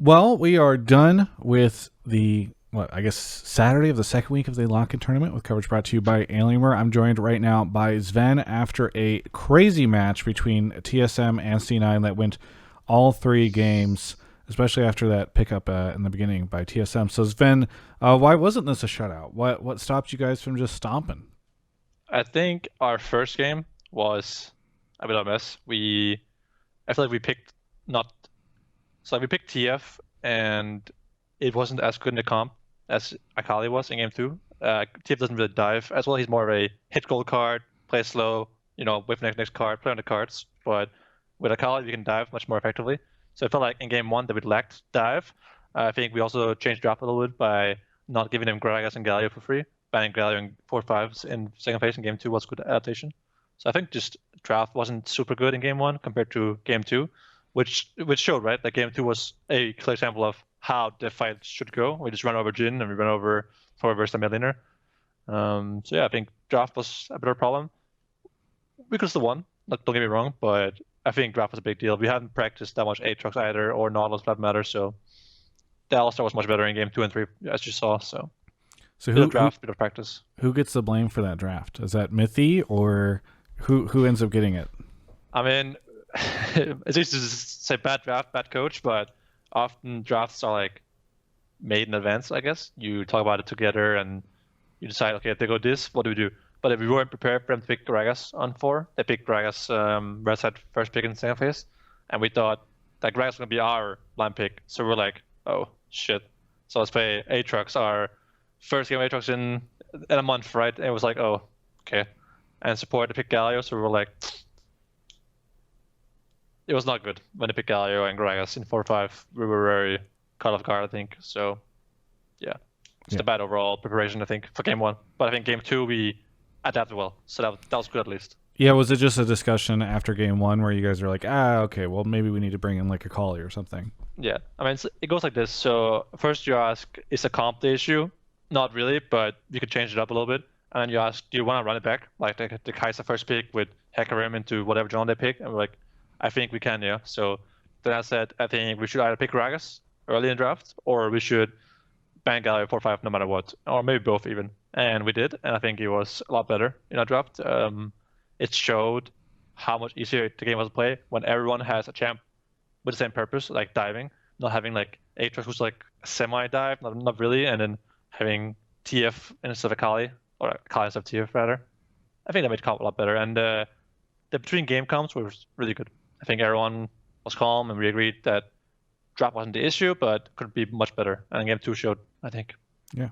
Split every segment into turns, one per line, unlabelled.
Well, we are done with the I guess Saturday of the second week of the Lock-In tournament with coverage brought to you by Alienware. I'm joined right now by Zven after a crazy match between TSM and C9 that went all three games, especially after that pickup in the beginning by TSM. So Zven, why wasn't this a shutout? What stopped you guys from just stomping?
I think our first game was a bit of a mess. I feel like we picked not, so like we picked TF and it wasn't as good in the comp as Akali was in game two. TF doesn't really dive as well. He's more of a hit goal card, play slow, whip next card, play on the cards. But with Akali, we can dive much more effectively. So I felt like in game one that we lacked dive. I think we also changed draft a little bit by not giving him Gragas and Galio for free. Banning Galio in 4-5s in second phase in game two was good adaptation. So I think just draft wasn't super good in game one compared to game two, which showed, right? That game two was a clear example of how the fight should go. We just run over Jin and we run over forward versus the mid laner. So yeah, I think draft was a bit of a problem. We could still won, don't get me wrong, but I think draft was a big deal. We haven't practiced that much Aatrox either, or Nautilus for that matter, so the Alistar was much better in game two and three, as you saw, so
So
bit of
who
draft, bit of practice.
who gets the blame for that draft? Is that Mithy or who ends up getting it?
I mean, it's easy to say bad draft, bad coach, but often drafts are like made in advance, I guess. You talk about it together and you decide, okay, if they go this, what do we do? But if we weren't prepared for them to pick Gragas on 4, they picked Gragas Red Side first pick in the second phase. And we thought that Gragas was going to be our line pick. So we're like, oh, shit. So let's play Aatrox, our first game of Aatrox in a month, right? And it was like, oh, okay. And support to pick Galio, so we were like, it was not good when they picked Galio and Gragas in 4-5. We were very caught off guard, I think. So, yeah, just a bad overall preparation, I think, for game one. But I think game two, we adapted well. So that was good at least.
Yeah, was it just a discussion after game one where you guys are like, okay, well, maybe we need to bring in like a Kali or something?
Yeah, I mean, it goes like this. So first you ask, is a comp the issue? Not really, but you could change it up a little bit. And then you ask, do you want to run it back? Like the Kai'Sa first pick with Hecarim into whatever John they pick. And we're like, I think we can, yeah. So then I said, I think we should either pick Gragas early in draft, or we should ban Galio 4-5 no matter what, or maybe both even. And we did, and I think it was a lot better in our draft. It showed how much easier the game was to play when everyone has a champ with the same purpose, like diving, not having like Aatrox who's like a semi-dive, not really, and then having TF instead of Akali, or Akali instead of TF rather. I think that made comp a lot better, and the between game comps was really good. I think everyone was calm, and we agreed that drop wasn't the issue, but could be much better. And game two showed, I think.
Yeah.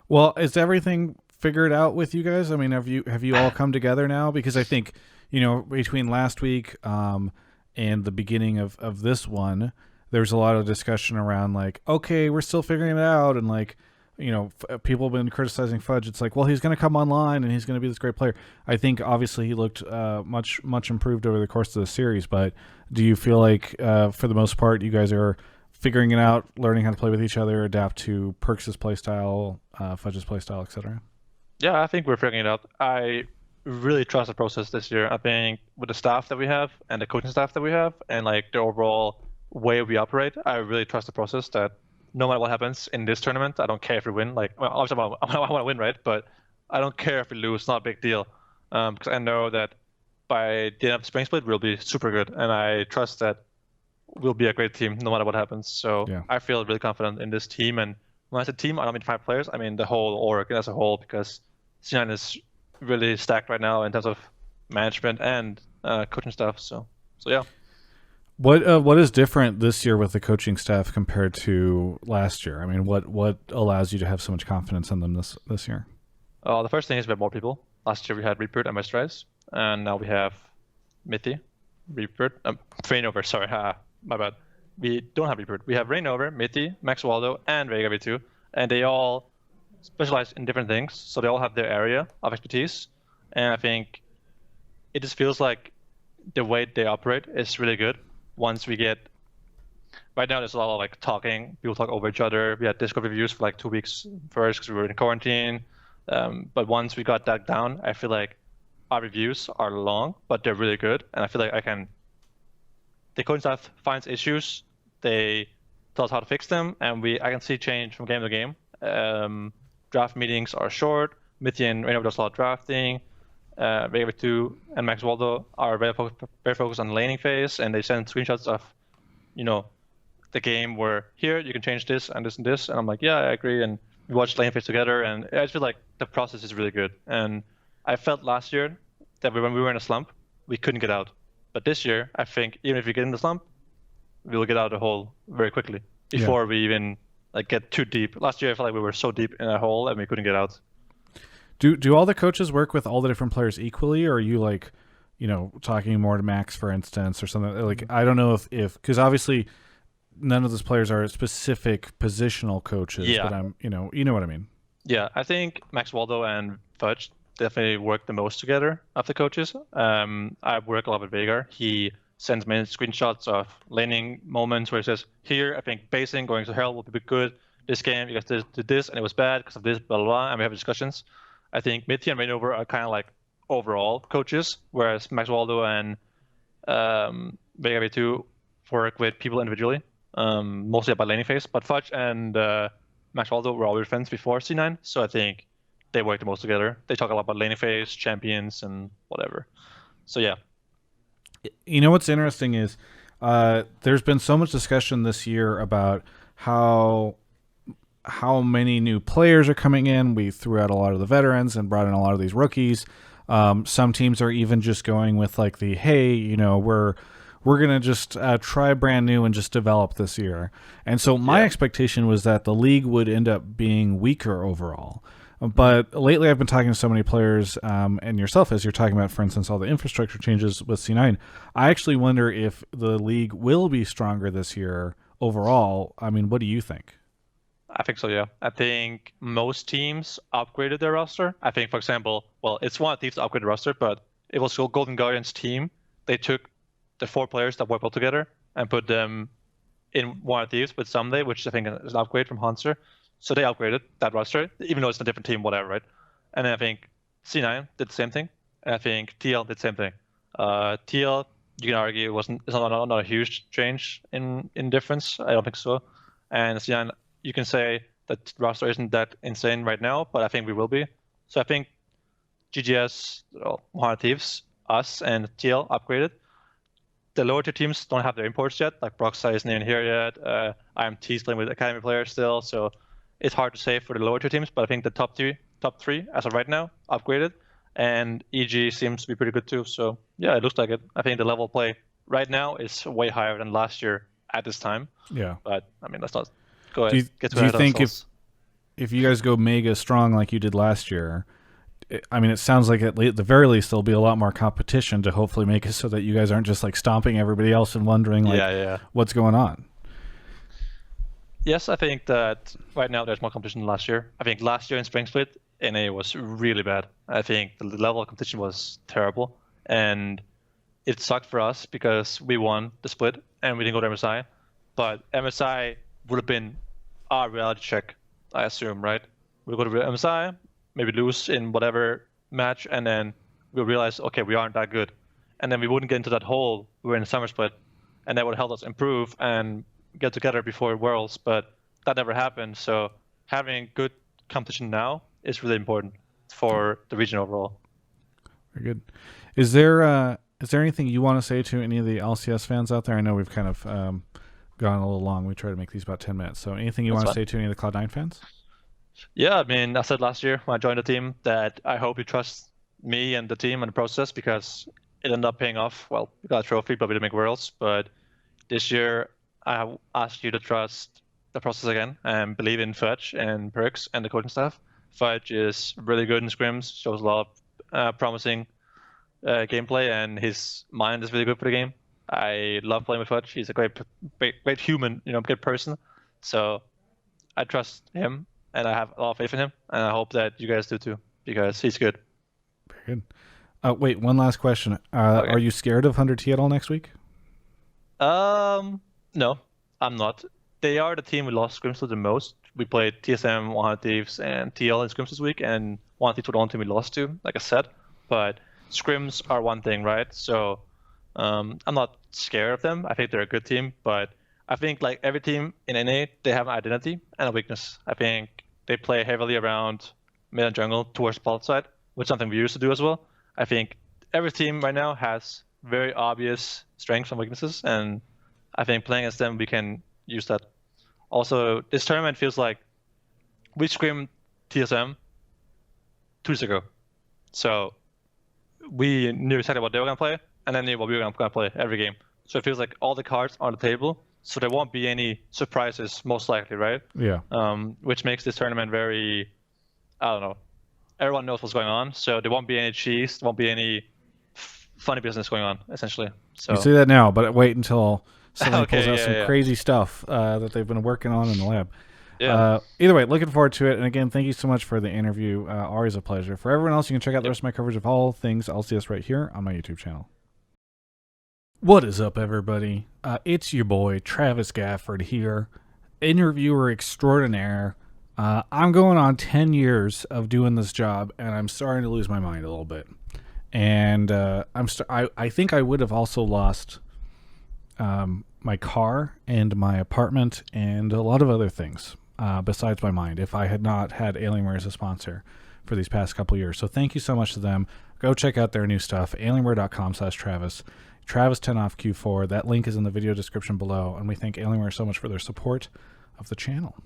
Well, is everything figured out with you guys? I mean, have you all come together now? Because I think, between last week and the beginning of this one, there's a lot of discussion around like, okay, we're still figuring it out, and like, people have been criticizing Fudge. It's like, well, he's going to come online and he's going to be this great player. I think obviously he looked much improved over the course of the series, but do you feel like for the most part you guys are figuring it out, learning how to play with each other, adapt to Perks' playstyle, Fudge's playstyle, etc.?
Yeah, I think we're figuring it out. I really trust the process this year. I think with the staff that we have and the coaching staff that we have and like the overall way we operate, I really trust the process that no matter what happens in this tournament, I don't care if we win. Like, well, obviously I want to win, right? But I don't care if we lose. It's not a big deal. Because I know that by the end of the spring split, we'll be super good. And I trust that we'll be a great team no matter what happens. So
Yeah.
I feel really confident in this team. And when I say team, I don't mean 5 players. I mean the whole org as a whole, because C9 is really stacked right now in terms of management and coaching stuff. So yeah.
What is different this year with the coaching staff compared to last year? I mean, what allows you to have so much confidence in them this year?
The first thing is we have more people. Last year we had Reaper and Rise, and now we have Mithy, Reaper, Rainover. Sorry, my bad. We don't have Reaper. We have Rainover, Mithy, Max Waldo, and Vega V2, and they all specialize in different things. So they all have their area of expertise, and I think it just feels like the way they operate is really good. Once we get right now, there's a lot of like talking. People talk over each other. We had Discord reviews for like 2 weeks first because we were in quarantine. But once we got that down, I feel like our reviews are long, but they're really good. And I feel like the coaching staff finds issues. They tell us how to fix them, and I can see change from game to game. Draft meetings are short. Mitty and Rainer does a lot of drafting. Vega 2 and Max Waldo are very focused on the laning phase, and they send screenshots of, the game where here you can change this and this and this, and I'm like, yeah, I agree, and we watched lane phase together, and I just feel like the process is really good. And I felt last year that when we were in a slump, we couldn't get out, but this year I think even if we get in the slump, we will get out of the hole very quickly before we even get too deep. Last year I felt like we were so deep in a hole and we couldn't get out.
Do all the coaches work with all the different players equally, or are you talking more to Max, for instance, or something? Like, I don't know if because obviously none of those players are specific positional coaches, but I'm you know what I mean.
Yeah, I think Max Waldo and Fudge definitely work the most together of the coaches. I work a lot with Veigar. He sends me screenshots of laning moments where he says, here, I think basing going to hell will be good. This game, you guys did this, and it was bad because of this, blah, blah, blah, and we have discussions. I think Mitty and Rainover are kind of like overall coaches, whereas Max Waldo and Vega V2 work with people individually, mostly about laning phase. But Fudge and Max Waldo were always friends before C9, so I think they work the most together. They talk a lot about laning phase, champions, and whatever. So yeah.
You know what's interesting is there's been so much discussion this year about how many new players are coming in. We threw out a lot of the veterans and brought in a lot of these rookies. Some teams are even just going with like the, hey, we're going to just try brand new and just develop this year. And so my expectation was that the league would end up being weaker overall. But lately I've been talking to so many players, and yourself, as you're talking about, for instance, all the infrastructure changes with C9. I actually wonder if the league will be stronger this year overall. I mean, what do you think?
I think so, yeah. I think most teams upgraded their roster. I think, for example, it's one of the teams to upgrade the roster, but it was Golden Guardian's team. They took the 4 players that work well together and put them in one of these with Someday, which I think is an upgrade from Hunter. So they upgraded that roster, even though it's a different team, whatever, right? And then I think C9 did the same thing. And I think TL did the same thing. TL, you can argue, it's not a huge change in difference. I don't think so. And C9, you can say that the roster isn't that insane right now, but I think we will be. So I think GGS, HunterT, us, and TL upgraded. The lower 2 teams don't have their imports yet, like Broxai isn't even here yet. IMT playing with Academy players still, so it's hard to say for the lower 2 teams, but I think the top three as of right now, upgraded. And EG seems to be pretty good too, so yeah, it looks like it. I think the level of play right now is way higher than last year at this time.
Yeah.
But, I mean, let's not go ahead.
Do you think if you guys go mega strong like you did last year, I mean, it sounds like at the very least there'll be a lot more competition to hopefully make it so that you guys aren't just like stomping everybody else and wondering what's going on.
Yes, I think that right now there's more competition than last year. I think last year in Spring Split, NA was really bad. I think the level of competition was terrible, and it sucked for us because we won the split and we didn't go to MSI. But MSI would have been our reality check, I assume, right? We'll go to MSI, maybe lose in whatever match, and then we'll realize, okay, we aren't that good. And then we wouldn't get into that hole we were in the summer split, and that would help us improve and get together before Worlds, but that never happened. So having good competition now is really important for the region overall.
Very good. Is there anything you want to say to any of the LCS fans out there? I know we've kind of gone a little long. We try to make these about 10 minutes. So anything you want to say to any of the Cloud9 fans?
Yeah, I mean, I said last year when I joined the team that I hope you trust me and the team and the process, because it ended up paying off. Well, we got a trophy, but we didn't make Worlds. But this year, I ask you to trust the process again and believe in Fudge and Perks and the coaching staff. Fudge is really good in scrims, shows a lot of promising gameplay, and his mind is really good for the game. I love playing with Fudge. He's a great human, good person. So I trust him, and I have a lot of faith in him, and I hope that you guys do too, because he's good.
Very good. Wait, one last question. Okay. Are you scared of HunterT at all next week?
No, I'm not. They are the team we lost scrims to the most. We played TSM, HunterT, and TL in scrims this week, and HunterT were the only team we lost to, like I said. But scrims are one thing, right? So I'm not scared of them. I think they're a good team, but I think like every team in NA, they have an identity and a weakness. I think they play heavily around mid and jungle towards bot side, which is something we used to do as well. I think every team right now has very obvious strengths and weaknesses, and I think playing against them, we can use that. Also, this tournament feels like we scrimmed TSM 2 years ago. So we knew exactly what they were going to play, and then knew what we were going to play every game. So it feels like all the cards are on the table, so there won't be any surprises, most likely, right?
Yeah.
Which makes this tournament very, I don't know, everyone knows what's going on, so there won't be any cheese, there won't be any funny business going on, essentially. So
You say that now, but wait until somebody
Okay,
pulls out
yeah,
some
yeah.
crazy stuff that they've been working on in the lab.
Yeah.
Either way, looking forward to it. And again, thank you so much for the interview. Always a pleasure. For everyone else, you can check out the rest of my coverage of all things LCS right here on my YouTube channel. What is up, everybody? It's your boy, Travis Gafford here, interviewer extraordinaire. I'm going on 10 years of doing this job, and I'm starting to lose my mind a little bit. And I think I would have also lost my car and my apartment and a lot of other things besides my mind if I had not had Alienware as a sponsor for these past couple years. So thank you so much to them. Go check out their new stuff, alienware.com/Travis. Travis 10 off Q4. That link is in the video description below. And we thank Alienware so much for their support of the channel.